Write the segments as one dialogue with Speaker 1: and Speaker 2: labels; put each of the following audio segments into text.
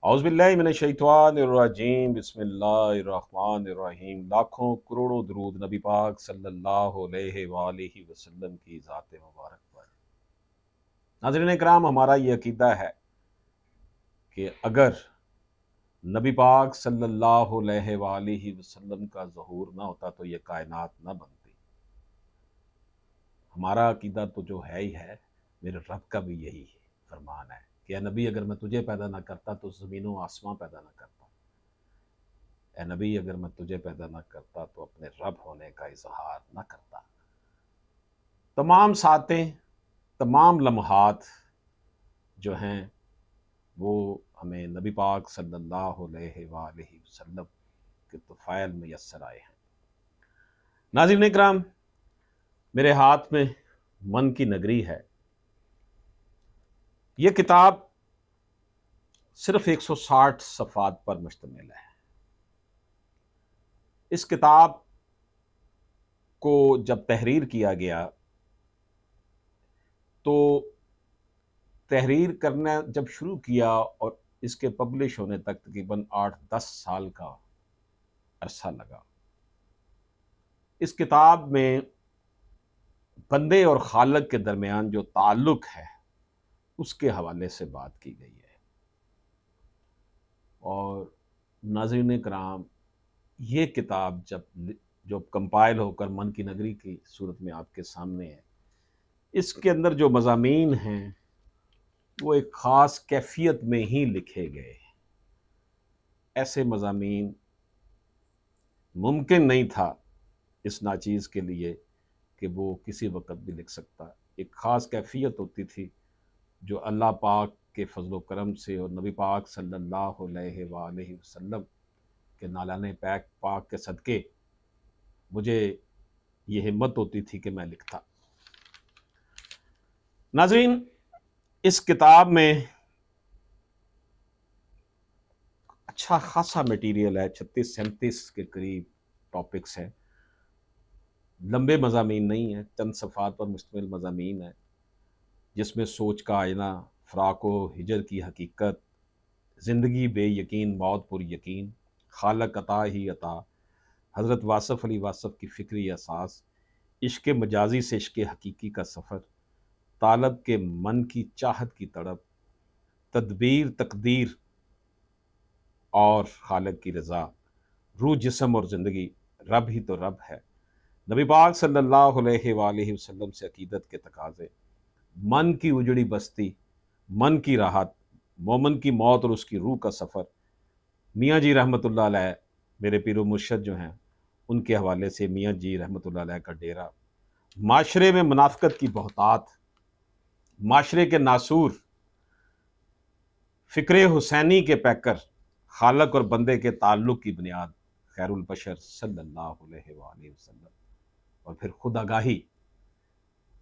Speaker 1: औज़ुबिल्लाहि मिनश्शैतानिर्रजीम बिस्मिल्लाहिर्रहमानिर्रहीम। लाखों करोड़ों दुरूद नबी पाक सल्लल्लाहु अलैहि वालिहि वसल्लम की ज़ात मुबारक पर। नाज़रीन इकराम, हमारा ये अकीदा है कि अगर नबी पाक सल्लल्लाहु अलैहि वालिहि वसल्लम का ज़हूर ना होता तो ये कायनात ना बनती। हमारा अकीदा तो जो है ही है, मेरे रब का भी यही फरमान है कि ए नबी, अगर मैं तुझे पैदा ना करता तो ज़मीन व आसमां पैदा ना करता। ए नबी, अगर मैं तुझे पैदा ना करता तो अपने रब होने का इजहार ना करता। तमाम सातें, तमाम लम्हात जो हैं वो हमें नबी पाक सल्लल्लाहु अलैहि वसल्लम के तुफ़ैल मुयस्सर आए हैं। नाज़रीन इकराम, मेरे हाथ में मन की नगरी है। ये किताब सिर्फ 160 सफ़ात पर मुश्तमिल है। इस किताब को जब तहरीर किया गया तो तहरीर करना जब शुरू किया और इसके पब्लिश होने तक तकरीबन 8-10 साल का अरसा लगा। इस किताब में बंदे और खालिक के दरमियान जो ताल्लुक है उसके हवाले से बात की गई है। और नाज़रीन कराम, ये किताब जो कंपाइल होकर मन की नगरी की सूरत में आपके सामने है, इसके अंदर जो मज़ामीन हैं वो एक ख़ास कैफियत में ही लिखे गए। ऐसे मज़ामीन मुमकिन नहीं था इस नाचीज़ के लिए कि वो किसी वक़्त भी लिख सकता। एक ख़ास कैफ़ियत होती थी जो अल्लाह पाक के फ़ज़ल व करम से और नबी पाक सल्लल्लाहु अलैहि वसल्लम के नालाने पैक पाक के सदक़े मुझे ये हिम्मत होती थी कि मैं लिखता। नाज़रीन, इस किताब में अच्छा ख़ासा मटीरियल है, 36-37 के करीब टॉपिक्स हैं। लंबे मज़ामीन नहीं हैं, चंद सफ़हात पर मुश्तमिल मज़ामीन हैं, जिसमें सोच का आईना, फ़राक़ व हिजर की हकीकत, ज़िंदगी बेयकीन मौत पुर यकीन, खालक अता ही अता, हज़रत वासफ़ अली वासफ़ की फ़िक्री असास, इश्क़ मजाज़ी से इश्क़ हकीकी का सफ़र, तालब के मन की चाहत की तड़प, तदबीर तकदीर और खालिक की रज़ा, रूह जिस्म और ज़िंदगी, रब ही तो रब है, नबी पाक सल्लल्लाहु अलैहि वसल्लम से अक़ीदत के तकाज़े, मन की उजड़ी बस्ती, मन की राहत, मोमन की मौत और उसकी रूह का सफ़र, मियाँ जी रहमतुल्लाह अलैह मेरे पीर व मुर्शद जो हैं उनके हवाले से मियाँ जी रहमतुल्लाह अलैह का डेरा, माशरे में मुनाफ़िक़त की बहुतात, माशरे के नासूर, फ़िक्र हुसैनी के पैकर, खालक और बंदे के ताल्लुक़ की बुनियाद खैरुल बशर सल्लल्लाहु अलैहि वसल्लम, और फिर खुद आगाही।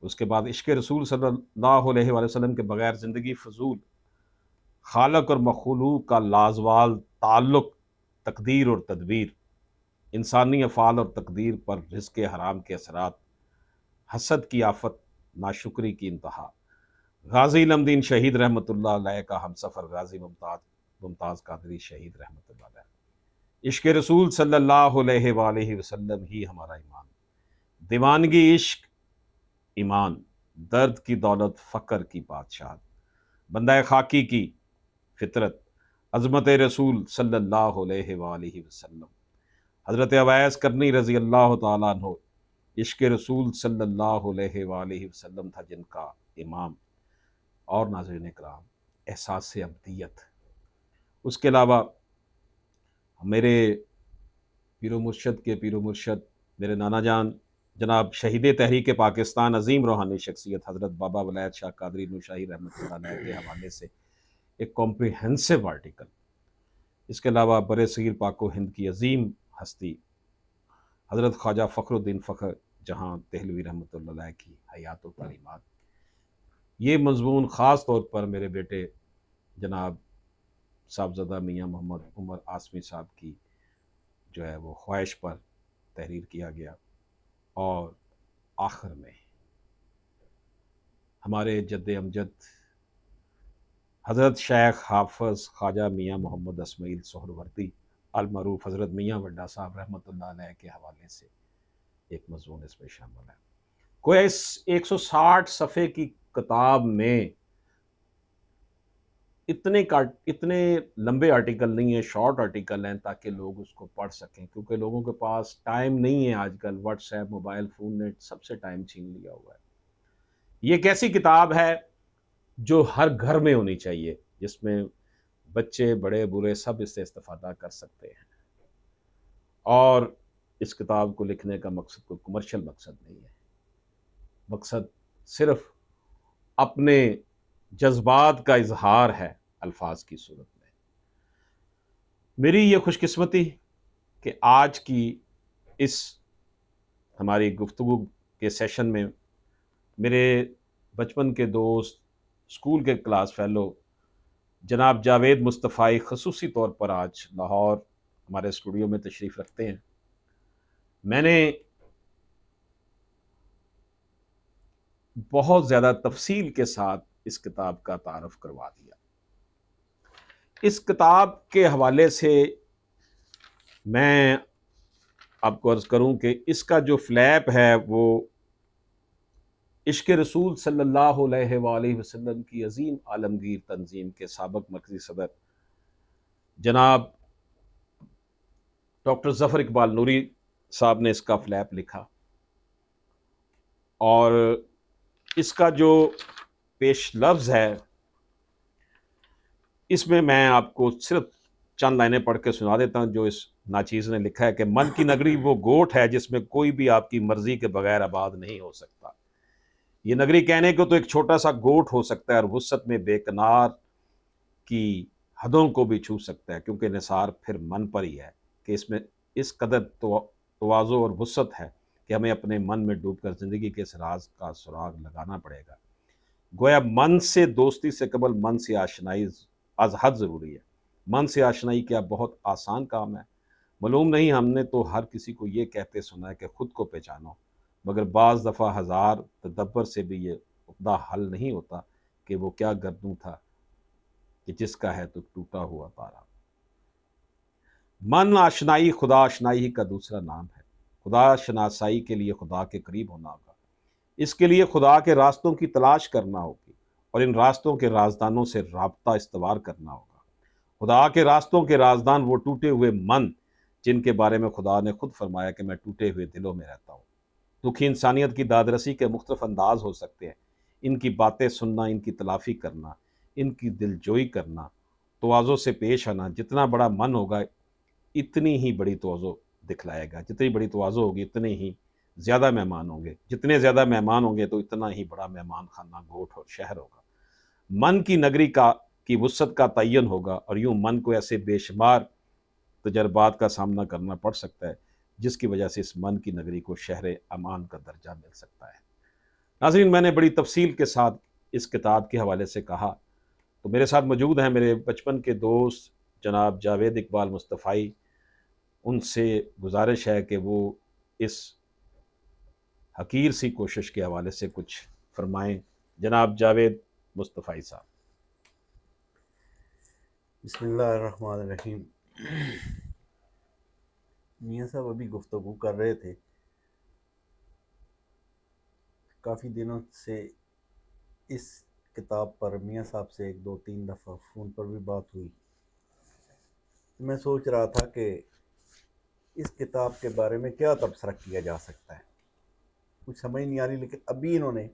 Speaker 1: उसके बाद इश्क़ रसूल सल्लल्लाहु अलैहि वसल्लम के बग़ैर ज़िंदगी फ़ज़ूल, खालक और मख़लूक़ का लाज़वाल ताल्लुक़, तक़दीर और तदबीर, इंसानी अफ़ाल और तक़दीर पर रिज़्क़ हराम के असरात, हसद की आफ़त, नाशुक्री की इंतहा, गाज़ी इल्मदीन शहीद रहमतुल्लाह अलैह का हमसफ़र गाज़ी मुमताज़ कादरी शहीद रहमतुल्लाह अलैह। इश्क़ रसूल सल्लल्लाहु अलैहि वसल्लम ही हमारा ईमान, दीवानगी इश्क़ ईमान, दर्द की दौलत फ़क्र की बादशाह, बंदा खाकी की फ़ितरत, अज़मत रसूल सल्लल्लाहु अलैहि वसल्लम, हज़रत अवैस करनी रज़ी अल्लाह तआला अन्हु इश्क़ रसूल सल्लल्लाहु अलैहि वसल्लम था जिनका इमाम। और नाज़रीन इकराम, एहसास अब्दियत, उसके अलावा मेरे पीरो मुर्शद के पीरो मुर्शद मेरे नाना जान जनाब शहीद तहरीक पाकिस्तान अज़ीम रूहानी शख्सियत हज़रत बाबा वलायत शाह कादरी नूशाही रहमतुल्लाह अलैह के हवाले से एक कॉम्प्रिहेंसिव आर्टिकल। इसके अलावा बरे सगीर पाको हिंद की अजीम हस्ती हज़रत ख्वाजा फ़खरुद्दीन फ़खर जहाँ दहलवी रहमतुल्लाह अलैह की हयात व तालीमात। ये मज़मून ख़ास तौर पर मेरे बेटे जनाब साहबज़ादा मियाँ मोहम्मद उमर आसमी साहब की जो है वो ख्वाहिश पर तहरीर किया गया। और आखिर में हमारे जद्द अमजद हज़रत शेख हाफ़िज़ ख्वाजा मियाँ मोहम्मद इस्माइल सोहरवर्दी अल-मरूफ हज़रत मियाँ वड्डा साहब रहमतुल्लाह अलैह के हवाले से एक मज़मून इसमें शामिल है। गोया इस 160 सफ़े की किताब में इतने लंबे आर्टिकल नहीं है, शॉर्ट आर्टिकल हैं ताकि लोग उसको पढ़ सकें, क्योंकि लोगों के पास टाइम नहीं है आजकल। व्हाट्सएप, मोबाइल फ़ोन ने सबसे टाइम छीन लिया हुआ है। ये एक ऐसी किताब है जो हर घर में होनी चाहिए, जिसमें बच्चे, बड़े, बूढ़े सब इससे इस्तेफ़ादा कर सकते हैं। और इस किताब को लिखने का मकसद कोई कमर्शियल मकसद नहीं है। मकसद सिर्फ़ अपने जज़्बात का इज़हार है अल्फ़ाज़ की सूरत में। मेरी ये खुशकिस्मती कि आज की इस हमारी गुफ्तगू के सेशन में मेरे बचपन के दोस्त, स्कूल के क्लास फ़ेलो जनाब जावेद मुस्तफ़ाई ख़ुसूसी तौर पर आज लाहौर हमारे स्टूडियो में तशरीफ़ रखते हैं। मैंने बहुत ज़्यादा तफ़सील के साथ इस किताब का तारुफ़ करवा दिया। इस किताब के हवाले से मैं आपको अर्ज़ करूँ कि इसका जो फ्लैप है वो इश्क़ रसूल सल्लल्लाहु अलैहि वसल्लम की अज़ीम आलमगीर तंज़ीम के साबिक़ मरकज़ी सदर जनाब डॉक्टर ज़फ़र इकबाल नूरी साहब ने इसका फ्लैप लिखा। और इसका जो पेश लफ्ज़ है, इसमें मैं आपको सिर्फ़ चंद लाइनें पढ़ के सुना देता हूँ जो इस नाचीज़ ने लिखा है कि मन की नगरी वो गोठ है जिसमें कोई भी आपकी मर्ज़ी के बगैर आबाद नहीं हो सकता। ये नगरी कहने को तो एक छोटा-सा गोठ हो सकता है और वुसअत में बेकनार की हदों को भी छू सकता है, क्योंकि निसार फिर मन पर ही है कि इसमें इस कदर तवाज़ो और वुसअत है कि हमें अपने मन में डूबकर ज़िंदगी के इस राज़ का सुराग लगाना पड़ेगा। गोया मन से दोस्ती से कबल मन से आशनाई अज़ हद ज़रूरी है। मन से आशनाई क्या बहुत आसान काम है। मालूम नहीं, हमने तो हर किसी को ये कहते सुना है कि खुद को पहचानो, मगर बाज़ दफ़ा हज़ार तदब्बर से भी ये उक़्दा हल नहीं होता कि वो क्या गर्दूँ था कि जिसका है तो टूटा हुआ तारा। मन आशनाई खुदा आशनाई ही का दूसरा नाम है। खुदा शनासाई के लिए खुदा के करीब होना होगा। इसके लिए खुदा के रास्तों की तलाश करना होगी और इन रास्तों के राजदानों से राब्ता इस्तवार करना होगा। खुदा के रास्तों के राजदान वो टूटे हुए मन जिनके बारे में खुदा ने खुद फरमाया कि मैं टूटे हुए दिलों में रहता हूँ। दुखी इंसानियत की दादरसी के मुख्तलिफ अंदाज हो सकते हैं। इनकी बातें सुनना, इनकी तलाफ़ी करना, इनकी दिलजोई करना, तवाज़ो से पेश आना। जितना बड़ा मन होगा इतनी ही बड़ी तवज्जो दिखलाएगा, जितनी बड़ी तवज्जो होगी इतने ही ज़्यादा मेहमान होंगे, जितने ज़्यादा मेहमान होंगे तो इतना ही बड़ा मेहमान खाना, गोठ और शहर होगा। मन की नगरी का की वुसअत का तयन होगा और यूँ मन को ऐसे बेशुमार तजर्बात का सामना करना पड़ सकता है, जिसकी वजह से इस मन की नगरी को शहर अमान का दर्जा मिल सकता है। नाज़रीन, मैंने बड़ी तफ़सील के साथ इस किताब के हवाले से कहा, तो मेरे साथ मौजूद हैं मेरे बचपन के दोस्त जनाब जावेद इकबाल मुस्तफ़ाई। उनसे गुज़ारिश है कि वो इस हकीर सी कोशिश के हवाले से कुछ फ़रमाएँ। जनाब जावेद मुस्तफ़ाई साहब।
Speaker 2: बिस्मिल्लाहिर्रहमानिर्रहीम। मियाँ साहब अभी गुफ्तगू कर रहे थे, काफ़ी दिनों से इस किताब पर मियाँ साहब से एक दो तीन दफ़ा फ़ोन पर भी बात हुई। मैं सोच रहा था कि इस किताब के बारे में क्या तबसरा किया जा सकता है, कुछ समझ नहीं आ रही। लेकिन अभी इन्होंने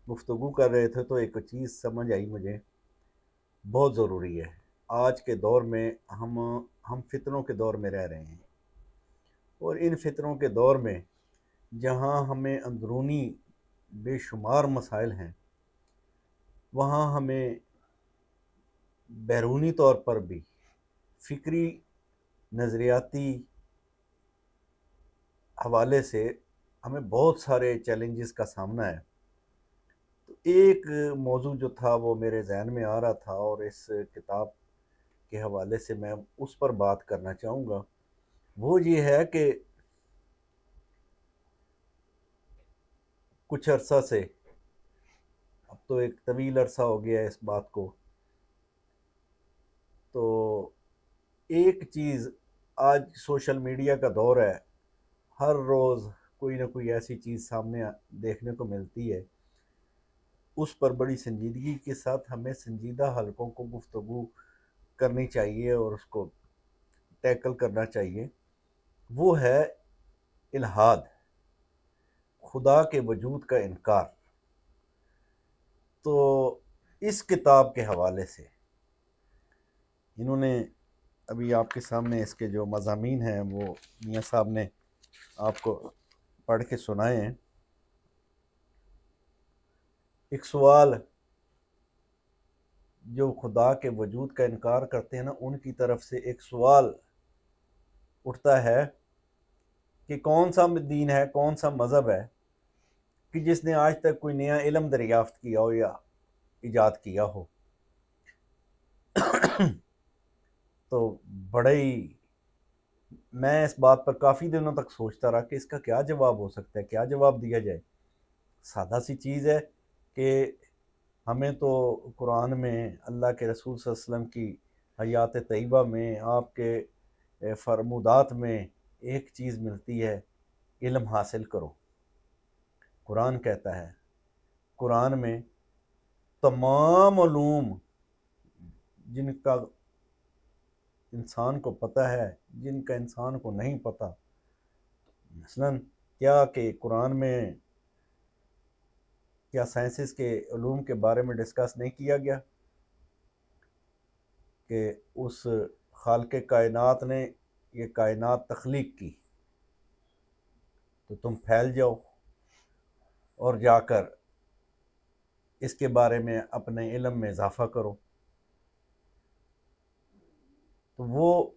Speaker 2: गुफ्तगू कर रहे थे तो एक चीज़ समझ आई मुझे, बहुत ज़रूरी है। आज के दौर में हम फितनों के दौर में रह रहे हैं और इन फितनों के दौर में जहाँ हमें अंदरूनी बेशुमार मसाइल हैं, वहाँ हमें बैरूनी तौर पर भी फ़िक्री नज़रियाती हवाले से हमें बहुत सारे चैलेंजेस का सामना है। तो एक मौजू जो था वो मेरे जहन में आ रहा था और इस किताब के हवाले से मैं उस पर बात करना चाहूँगा। वो ये है कि कुछ अरसा से, अब तो एक तवील अरसा हो गया है इस बात को, एक चीज़, आज सोशल मीडिया का दौर है, हर रोज़ कोई ना कोई ऐसी चीज़ सामने देखने को मिलती है, उस पर बड़ी संजीदगी के साथ हमें संजीदा हलकों को गुफ्तगू करनी चाहिए और उसको टैकल करना चाहिए। वो है इल्हाद, खुदा के वजूद का इनकार। तो इस किताब के हवाले से इन्होंने अभी आपके सामने इसके जो मज़ामीन हैं वो मियाँ साहब ने आपको पढ़ के सुनाए हैं। एक सवाल जो खुदा के वजूद का इनकार करते हैं ना, उनकी तरफ से एक सवाल उठता है कि कौन सा दीन है, कौन सा मज़हब है कि जिसने आज तक कोई नया इल्म दरियाफ्त किया हो या इजाद किया हो। तो बड़े ही मैं इस बात पर काफ़ी दिनों तक सोचता रहा कि इसका क्या जवाब हो सकता है, क्या जवाब दिया जाए। सादा सी चीज़ है कि हमें तो कुरान में अल्लाह के रसूल सल्लल्लाहु अलैहि वसल्लम की हयात तय्यबा में, आपके फरमुदात में एक चीज़ मिलती है, इल्म हासिल करो। कुरान कहता है, कुरान में तमाम उलूम जिनका इंसान को पता है, जिनका इंसान को नहीं पता, मसलन क्या कि कुरान में क्या साइंसिस के उलूम के बारे में डिस्कस नहीं किया गया कि उस खालिक़े कायनात ने ये कायनात तख्लीक की, तो तुम फैल जाओ और जाकर इसके बारे में अपने इल्म में इजाफ़ा करो। तो वो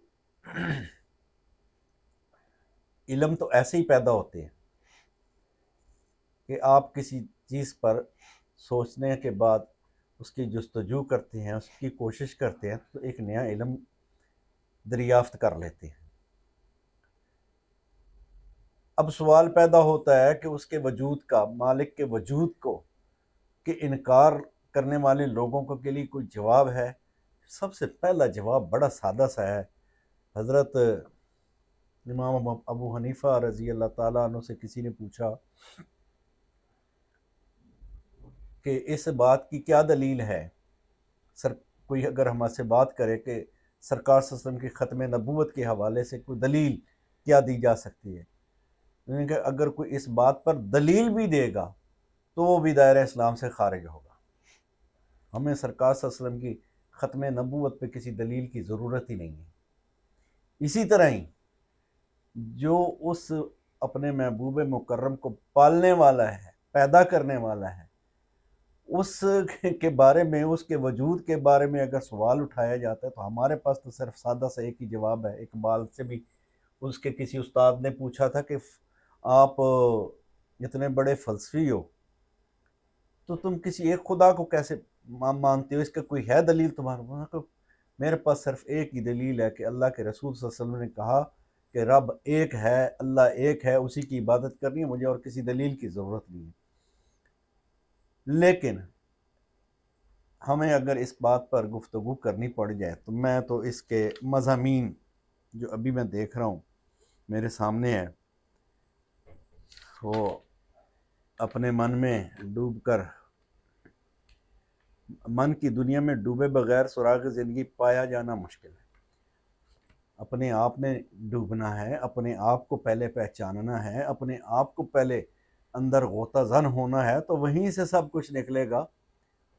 Speaker 2: इल्म तो ऐसे ही पैदा होते हैं कि आप किसी चीज़ पर सोचने के बाद उसकी जस्तजू करते हैं, उसकी कोशिश करते हैं, तो एक नया इल्म दरियाफ्त कर लेते हैं। अब सवाल पैदा होता है कि उसके वजूद का, मालिक के वजूद को कि इनकार करने वाले लोगों को के लिए कोई जवाब है। सबसे पहला जवाब बड़ा सादा सा है। हज़रत इमाम अबू हनीफ़ा रज़ी अल्लाह ताला अन्हु से किसी ने पूछा कि इस बात की क्या दलील है, सर कोई अगर हमसे बात करे कि सरकार सल्लल्लाहु अलैहि वसल्लम की ख़त्म नबूवत के हवाले से कोई दलील क्या दी जा सकती है। उन्होंने कहा अगर कोई इस बात पर दलील भी देगा तो वो भी दायरा इस्लाम से खारिज होगा। हमें सरकार सल्लल्लाहु अलैहि वसल्लम की ख़त्म नबूवत पे किसी दलील की ज़रूरत ही नहीं है। इसी तरह ही जो उस अपने महबूब मुकर्रम को पालने वाला है, पैदा करने वाला है, उस के बारे में, उसके वजूद के बारे में अगर सवाल उठाया जाता है तो हमारे पास तो सिर्फ सादा सा एक ही जवाब है। इकबाल से भी उसके किसी उस्ताद ने पूछा था कि आप इतने बड़े फ़लसफ़ी हो तो तुम किसी एक खुदा को कैसे मानते हो, इसका कोई है दलील तुम्हारे पास? मेरे पास सिर्फ एक ही दलील है कि अल्लाह के रसूल सल्लल्लाहु अलैहि वसल्लम ने कहा कि रब एक है, अल्लाह एक है, उसी की इबादत करनी है, मुझे और किसी दलील की ज़रूरत नहीं है। लेकिन हमें अगर इस बात पर गुफ्तगू करनी पड़ जाए तो मैं तो इसके मज़ामीन जो अभी मैं देख रहा हूँ मेरे सामने है, वो अपने मन में डूब कर, मन की दुनिया में डूबे बगैर सुराग ज़िंदगी पाया जाना मुश्किल है। अपने आप में डूबना है, अपने आप को पहले पहचानना है, अपने आप को पहले अंदर गोताज़न होना है, तो वहीं से सब कुछ निकलेगा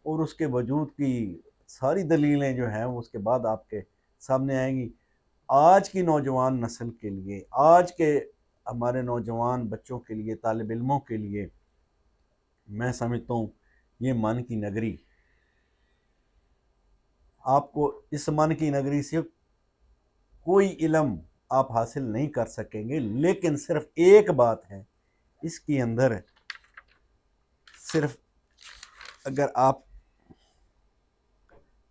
Speaker 2: और उसके वजूद की सारी दलीलें जो हैं वो उसके बाद आपके सामने आएंगी। आज की नौजवान नस्ल के लिए, आज के हमारे नौजवान बच्चों के लिए, तालिब इल्मों के लिए मैं समझता हूँ ये मन की नगरी, आपको इस मन की नगरी से कोई इल्म आप हासिल नहीं कर सकेंगे। लेकिन सिर्फ एक बात है इसके अंदर, सिर्फ अगर आप,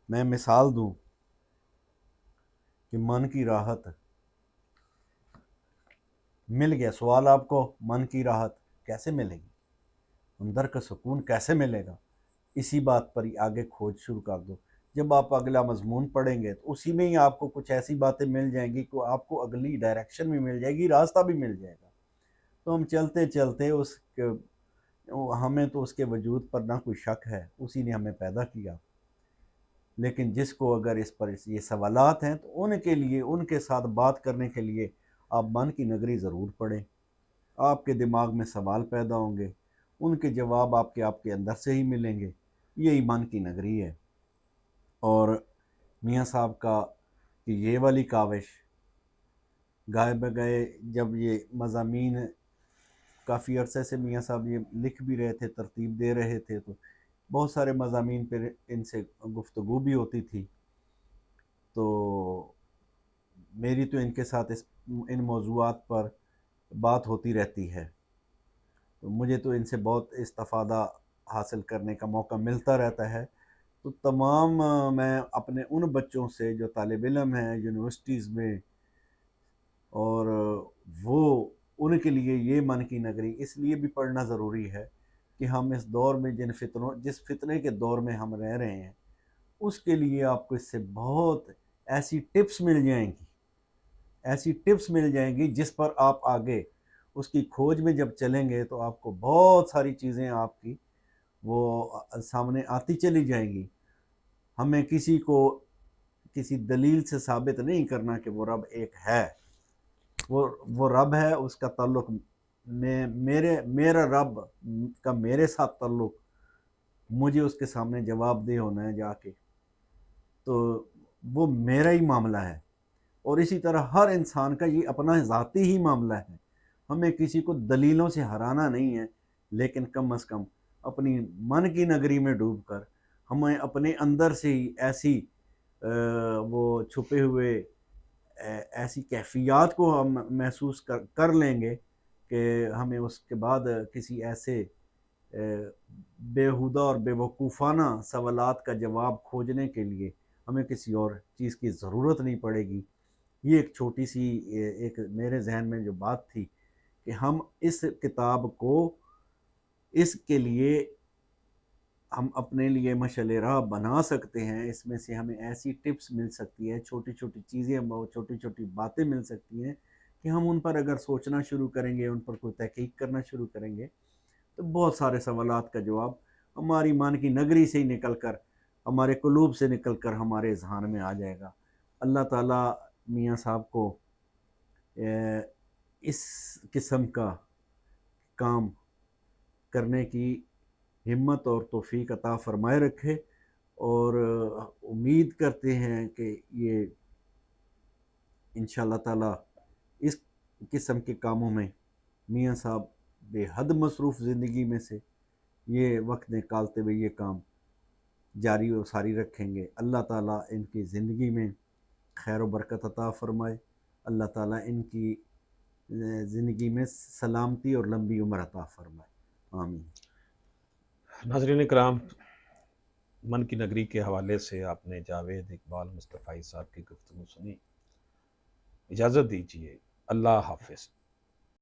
Speaker 2: मैं मिसाल दूं कि मन की राहत मिल गया, सवाल आपको मन की राहत कैसे मिलेगी, अंदर का सुकून कैसे मिलेगा, इसी बात पर ही आगे खोज शुरू कर दो। जब आप अगला मजमून पढ़ेंगे तो उसी में ही आपको कुछ ऐसी बातें मिल जाएंगी कि आपको अगली डायरेक्शन भी मिल जाएगी, रास्ता भी मिल जाएगा। तो हम चलते चलते हमें तो उसके वजूद पर ना कोई शक है, उसी ने हमें पैदा किया। लेकिन जिसको अगर इस पर ये सवालात हैं तो उनके लिए, उनके साथ बात करने के लिए आप मन की नगरी ज़रूर पढ़ें। आपके दिमाग में सवाल पैदा होंगे, उनके जवाब आपके आपके अंदर से ही मिलेंगे। यही मन की नगरी है। और मियाँ साहब का कि ये वाली काविश गाए बगए, जब ये मज़ामीन काफ़ी अरसे से मियाँ साहब ये लिख भी रहे थे, तरतीब दे रहे थे, तो बहुत सारे मज़ामीन पर इनसे गुफ्तगू भी होती थी। तो मेरी तो इनके साथ इन मौज़ूआत पर बात होती रहती है। तो मुझे तो इनसे बहुत इस्तिफ़ादा हासिल करने का मौका मिलता रहता है। तो तमाम मैं अपने उन बच्चों से जो तालिब इल्म हैं यूनिवर्सिटीज़ में, और वो उनके लिए ये मन की नगरी इसलिए भी पढ़ना ज़रूरी है कि हम इस दौर में जिस फितने के दौर में हम रह रहे हैं, उसके लिए आपको इससे बहुत ऐसी टिप्स मिल जाएंगी, ऐसी टिप्स मिल जाएंगी जिस पर आप आगे उसकी खोज में जब चलेंगे तो आपको बहुत सारी चीज़ें आपकी वो सामने आती चली जाएंगी। हमें किसी को किसी दलील से साबित नहीं करना कि वो रब एक है। वो रब है, उसका ताल्लुक मेरा रब का मेरे साथ ताल्लुक, मुझे उसके सामने जवाबदेह होना है जाके, तो वो मेरा ही मामला है। और इसी तरह हर इंसान का ये अपना ज़ाती ही मामला है। हमें किसी को दलीलों से हराना नहीं है, लेकिन कम अज़ कम अपनी मन की नगरी में डूबकर हमें अपने अंदर से ही ऐसी वो छुपे हुए ऐसी कैफ़ियत को हम महसूस कर लेंगे कि हमें उसके बाद किसी ऐसे बेहुदा और बेवकूफ़ाना सवालात का जवाब खोजने के लिए हमें किसी और चीज़ की ज़रूरत नहीं पड़ेगी। ये एक छोटी सी एक मेरे जहन में जो बात थी कि हम इस किताब को इसके लिए हम अपने लिए मशाल राह बना सकते हैं। इसमें से हमें ऐसी टिप्स मिल सकती है, छोटी छोटी चीज़ें, बहुत छोटी छोटी बातें मिल सकती हैं कि हम उन पर अगर सोचना शुरू करेंगे, उन पर कोई तहकीक करना शुरू करेंगे, तो बहुत सारे सवालात का जवाब हमारी मन की नगरी से ही निकल कर, हमारे कुलूब से निकल कर हमारे ज़हन में आ जाएगा। अल्लाह ताला मियाँ साहब को इस किस्म का काम करने की हिम्मत और तौफीक अता फ़रमाए रखे। और उम्मीद करते हैं कि ये इंशाअल्लाह ताला इस किस्म के कामों में मियाँ साहब बेहद मसरूफ़ ज़िंदगी में से ये वक्त निकालते हुए ये काम जारी और सारी रखेंगे। अल्लाह ताला इनकी ज़िंदगी में खैर व बरकत अता फ़रमाए। अल्लाह ताला इनकी ज़िंदगी में सलामती और लंबी उम्र अता फ़रमाए। आमीन।
Speaker 1: नाज़रीन इकराम, मन की नगरी के हवाले से आपने जावेद इकबाल मुस्तफ़ाई साहब की गुफ्तगू सुनी। इजाज़त दीजिए, अल्लाह हाफ़िज़।